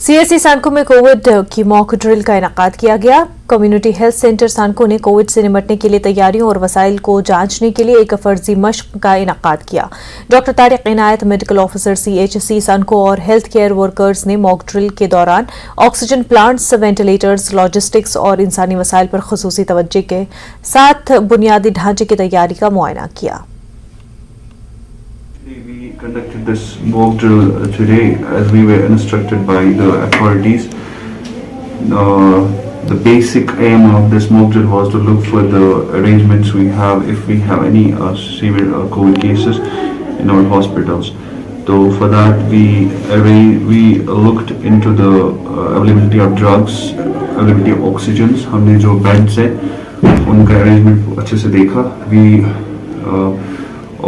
CSE सांको में Covid की mock drill का इनेकाद किया गया। कम्युनिटी हेल्थ सेंटर सांको ने कोविड से निपटने के लिए तैयारियों और वसाइल को जांचने के लिए एक फर्जी मश्क का इनेकाद किया। डॉक्टर तारिक इनायत, मेडिकल ऑफिसर CHC सांको और हेल्थ केयर वर्कर्स ने मॉक ड्रिल के दौरान ऑक्सीजन प्लांट्स, वेंटिलेटर्स, लॉजिस्टिक्स और इंसानी वसाइल पर खुसूसी तवज्जो के साथ बुनियादी ढांचे की तैयारी का मुआयना किया। We conducted this mock drill today as we were instructed by the authorities. The basic aim of this mock drill was to look for the arrangements we have if we have any severe COVID cases in our hospitals. So for that we looked into the availability of drugs, availability of oxygens. हमने जो beds है उनका arrangement अच्छे से देखा. We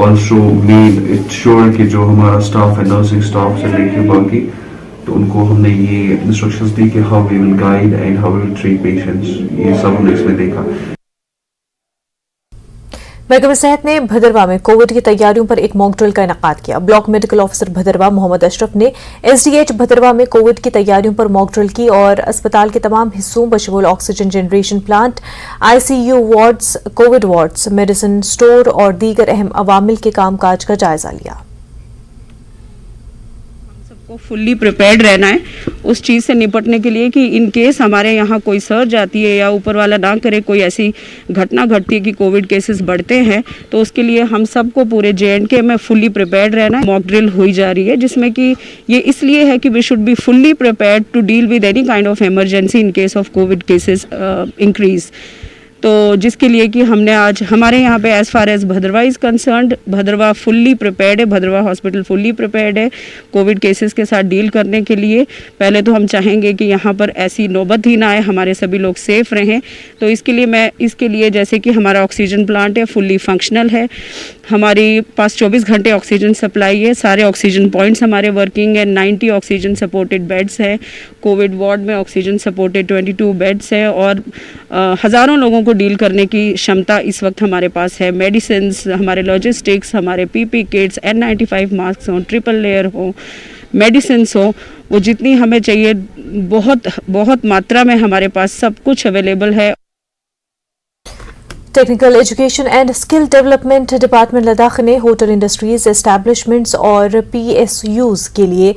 also made it sure कि जो हमारा स्टाफ है, नर्सिंग स्टाफ से लेके बाकी, तो उनको हमने ये इंस्ट्रक्शंस दी कि how we will guide and how we will treat patients. ये सब हमने इसमें देखा। महकमा सेहत ने भदरवा में कोविड की तैयारियों पर एक मॉक ड्रिल का इनेकाद किया। Block medical officer Bhadarwa Mohammad Ashraf ने SDH भदरवा में कोविड की तैयारियों पर मॉक ड्रिल की और अस्पताल के तमाम हिस्सों बशमूल oxygen generation plant, ICU wards, covid wards, medicine store और दीगर अहम अवामिल के कामकाज का जायजा लिया। को फुल्ली प्रिपेयर्ड रहना है उस चीज़ से निपटने के लिए कि इन केस हमारे यहाँ कोई सर्ज आती है या ऊपर वाला ना करे कोई ऐसी घटना घटती है कि कोविड केसेस बढ़ते हैं, तो उसके लिए हम सबको पूरे JNK में फुल्ली प्रिपेयर्ड रहना है। मॉक ड्रिल हुई जा रही है जिसमें कि ये इसलिए है कि we should be fully prepared to deal with any kind of emergency in case of covid cases increase. तो जिसके लिए कि हमने आज हमारे यहाँ पे as far as Bhadarwa is concerned, Bhadarwa fully prepared है, भदरवा हॉस्पिटल फुल्ली प्रिपेयर्ड है कोविड केसेस के साथ डील करने के लिए। पहले तो हम चाहेंगे कि यहाँ पर ऐसी नौबत ही ना आए, हमारे सभी लोग सेफ रहें। तो इसके लिए जैसे कि हमारा ऑक्सीजन प्लांट है फुल्ली फंक्शनल है, हमारे पास 24 घंटे ऑक्सीजन सप्लाई है, सारे ऑक्सीजन पॉइंट्स हमारे वर्किंग है, 90 ऑक्सीजन सपोर्टेड बेड्स है, कोविड वार्ड में ऑक्सीजन सपोर्टेड 22 बेड्स है और हज़ारों लोगों को डील करने की क्षमता इस वक्त हमारे पास है। मेडिसिन्स, हमारे लॉजिस्टिक्स, हमारे PP किट्स, N95 मास्क हों, ट्रिपल लेयर हो, मेडिसिन्स हो, वो जितनी हमें चाहिए बहुत मात्रा में हमारे पास सब कुछ अवेलेबल है। Technical education and skill development department Ladakh ने होटल इंडस्ट्रीज एस्टैब्लिशमेंट्स और PSUs के लिए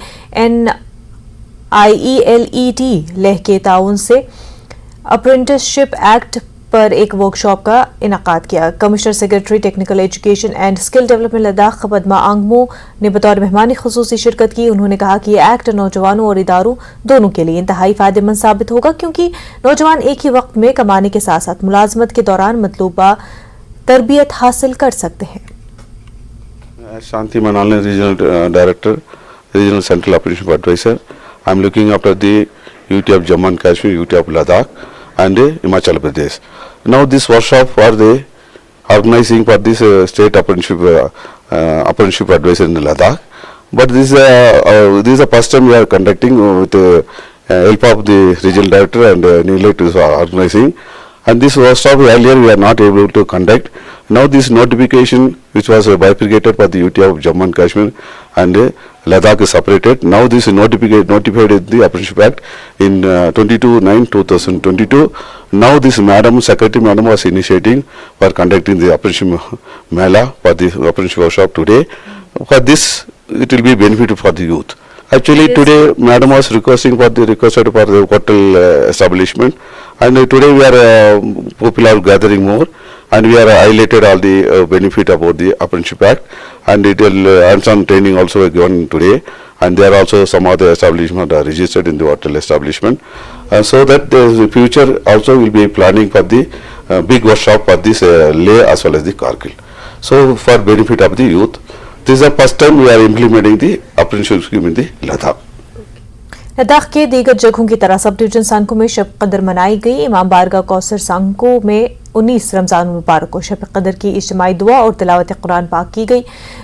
NIELET लेह के ताउन से अप्रेंटिसशिप एक्ट पर एक वर्कशॉप का इनेकाद किया। Commissioner secretary technical education and skill development Ladakh Padma Angmo ने बतौर मेहमानी खुसूसी शिरकत की। उन्होंने कहा कि ये एक्ट नौजवानों और इदारों दोनों के लिए इंतहाई फायदेमंद साबित होगा क्योंकि नौजवान एक ही वक्त में कमाने के साथ साथ मुलाजमत के दौरान मतलूबा तरबियत हासिल कर सकते हैं। Shanti Manal, regional director, regional central apprenticeship adviser. I am looking after the UT of Jammu and Kashmir, UT of Ladakh and Himachal Pradesh. Now this workshop for the organizing for this state apprenticeship advisor in Ladakh. But this is the first time we are conducting with the help of the regional director and NIELET is organizing. And this workshop earlier we are not able to conduct. Now this notification which was bifurcated for the UT of Jammu and Kashmir and Ladakh is separated. Now this is notified in the Apprenticeship Act in 22/9/2022. Now this Secretary Madam was initiating for conducting the apprenticeship mela for the apprenticeship workshop today. For this it will be benefit for the youth. Actually today Madam was requested for the hotel establishment, and today we are people are gathering more and we are highlighted all the benefit about the Apprenticeship Act, and it will hands-on training also given today, and there are also some other establishment are registered in the hotel establishment, so that the future also will be planning for the big workshop for this Leh as well as the Kargil. So for benefit of the youth, this is the first time we are implementing the apprenticeship scheme in the Ladakh. Ladakh के दीगर जगहों की तरह sub division सांको में शब कदर मनाई गई। इमाम बारगाह कौसर सांको में 19 रमजान मुबारक को शब कदर की इज्तिमाई दुआ और तिलावत कुरान पाक की गई।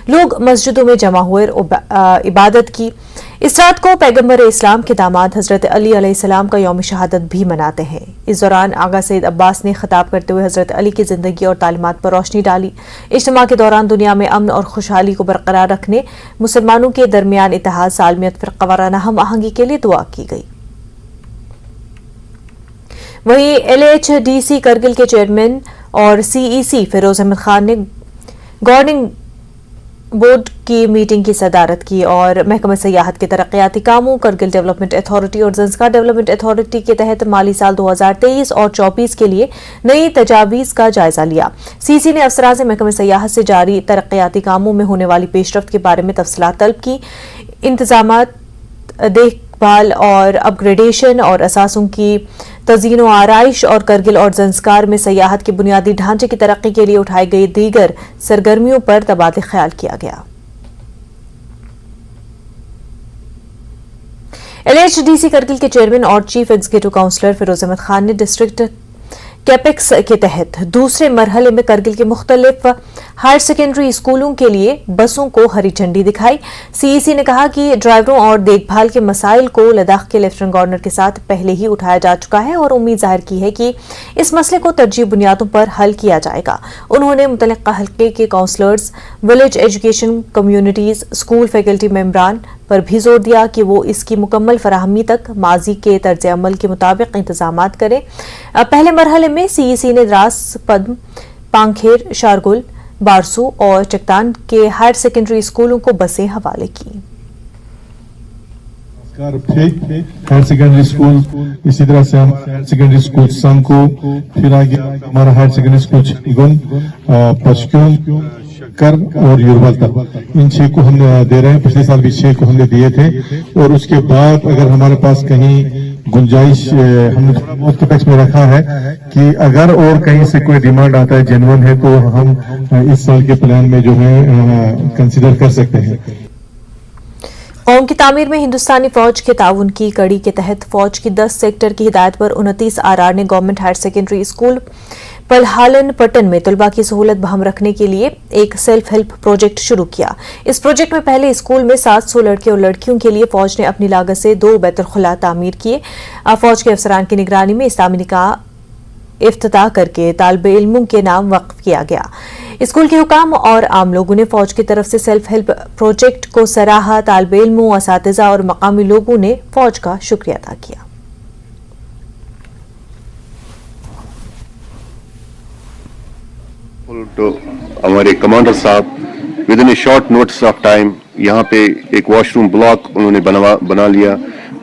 लोग मस्जिदों में जमा हुए और इबादत की। इस रात को पैगंबर इस्लाम के दामाद हजरत अली अलैहिस्सलाम का यौम शहादत भी मनाते हैं। इस दौरान आगा सईद अब्बास ने खिताब करते हुए हजरत अली की जिंदगी और तालीमात पर रोशनी डाली। इज्तिमा के दौरान दुनिया में अमन और खुशहाली को बरकरार रखने, मुसलमानों के दरमियान इत्तेहाद, सालमियत, फिरकावाराना हम आहंगी के लिए दुआ की गई। वहीं LHDC करगिल के चेयरमैन और CEC फिरोज अहमद खान ने गवर्निंग बोर्ड की मीटिंग की सदारत की और महकमा सयाहत के तरक्याती कामों, करगिल डेवलपमेंट अथॉरिटी और ज़ंस्कार डेवलपमेंट अथॉरिटी के तहत माली साल 2023 और 24 के लिए नई तजावीज़ का जायजा लिया। CC ने अफसरान से महकमा सयाहत से जारी तरक्याती कामों में होने वाली पेशरफ्त के बारे में तफसीलात तलब की। इंतजामात, देखभाल और अपग्रेडेशन और असासों की तज़ीन व आराइश और करगिल और ज़ंस्कार में सयाहत के बुनियादी ढांचे की तरक्की के लिए उठाई गई दीगर सरगर्मियों पर तबादला ख्याल किया गया। LHDC करगिल के चेयरमैन और chief executive councillor Firoz Ahmad Khan ने डिस्ट्रिक्ट कैपेक्स के तहत दूसरे मरहले में करगिल के मुख्तलिफ हायर सेकेंडरी स्कूलों के लिए बसों को हरी झंडी दिखाई। CEC ने कहा कि ड्राइवरों और देखभाल के मसाइल को लद्दाख के लेफ्टिनेंट गवर्नर के साथ पहले ही उठाया जा चुका है और उम्मीद जाहिर की है कि इस मसले को तरजीह बुनियादों पर हल किया जाएगा। उन्होंने मुतल्लिका हल्के के councillors, village education communities, school faculty मेंबरान पर भी जोर दिया कि वो इसकी मुकम्मल फराहमी तक माजी के तर्ज अमल के मुताबिक इंतजामात करें। पहले मरहले में CEC ने द्रास, पद्म, पांखेर, शारगुल, बारसू और चकतान के हायर सेकेंडरी स्कूलों को बसें हवाले की। हायर सेकेंडरी स्कूल, इसी तरह से हम हायर सेकेंडरी स्कूल संघ को, फिर आगे हमारा हायर सेकेंडरी स्कूल चिगुन, पचक्यून, कर और युरबल तक, इन 6 को हम दे रहे हैं। पिछले साल भी 6 को हमने दिए थे और उसके बाद अगर हमारे पास कहीं गुंजाइश, हमने थोड़ा बहुत कैपेक्स में रखा है कि अगर और कहीं से कोई डिमांड आता है, जेन्युइन है, तो हम इस साल के प्लान में जो है कंसीडर कर सकते हैं। कौम की तामीर में हिंदुस्तानी फौज के ताउन की कड़ी के तहत फौज की 10 सेक्टर की हिदायत पर 29 RR ने government higher secondary school Palhalan Pattan में तलबा की सहूलत बहाल रखने के लिए एक सेल्फ हेल्प प्रोजेक्ट शुरू किया। इस प्रोजेक्ट में पहले स्कूल में 700 लड़के और लड़कियों के लिए फौज ने अपनी लागत से 2 बैतुल खुला तामीर किए। फौज के अफसरान की निगरानी में इस्लामी निकाह इफ्तिताह करके तालिब इल्मों के नाम वक्फ किया गया। स्कूल के हुकाम और आम लोगों ने फौज की तरफ से सेल्फ हेल्प प्रोजेक्ट को सराहा। तालिब इल्मों, असातिज़ा और मकामी लोगों ने फौज का शुक्रिया अदा किया। तो हमारे कमांडर साहब within a short notice of time यहाँ पे एक वॉशरूम ब्लॉक उन्होंने बना लिया।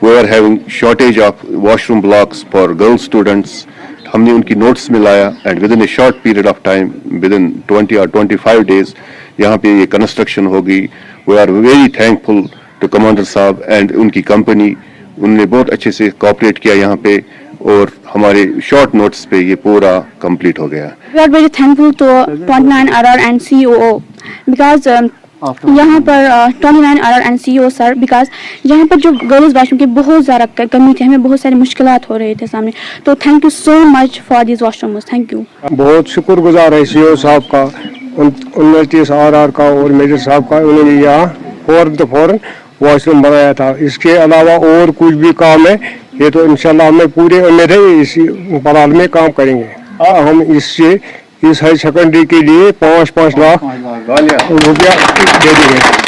We are having shortage of washroom blocks for girl students. हमने उनकी नोट्स में लाया and within a short period of time, within 20 और 25 डेज यहाँ पे ये कंस्ट्रक्शन होगी। We are very thankful to commander साहब एंड उनकी कंपनी। उन्होंने बहुत अच्छे से कोऑपरेट किया यहाँ पे और हमारे शॉर्ट नोट्स पे ये पूरा कंप्लीट हो गया। We are very thankful to 29 RR and COO because यहाँ पर 29 RR and CEO sir, because यहाँ पर जो गर्ल्स वॉशरूम की बहुत ज़्यादा कमी थी, हमें बहुत सारी मुश्किलात हो रही थे सामने, तो thank you so much for this washrooms. Thank you. बहुत शुक्रगुजार है CEO साहब का, 29 RR का और मेजर साहब का। उन्होंने यहाँ फौरन वॉशरूम बनाया था। इसके अलावा और कुछ भी काम है, ये तो इंशाल्लाह हमें पूरे उम्मीद है इसी पलाल में काम करेंगे। हम इससे इस हाई सेकेंडरी के लिए 5-5 लाख रुपया दे देंगे।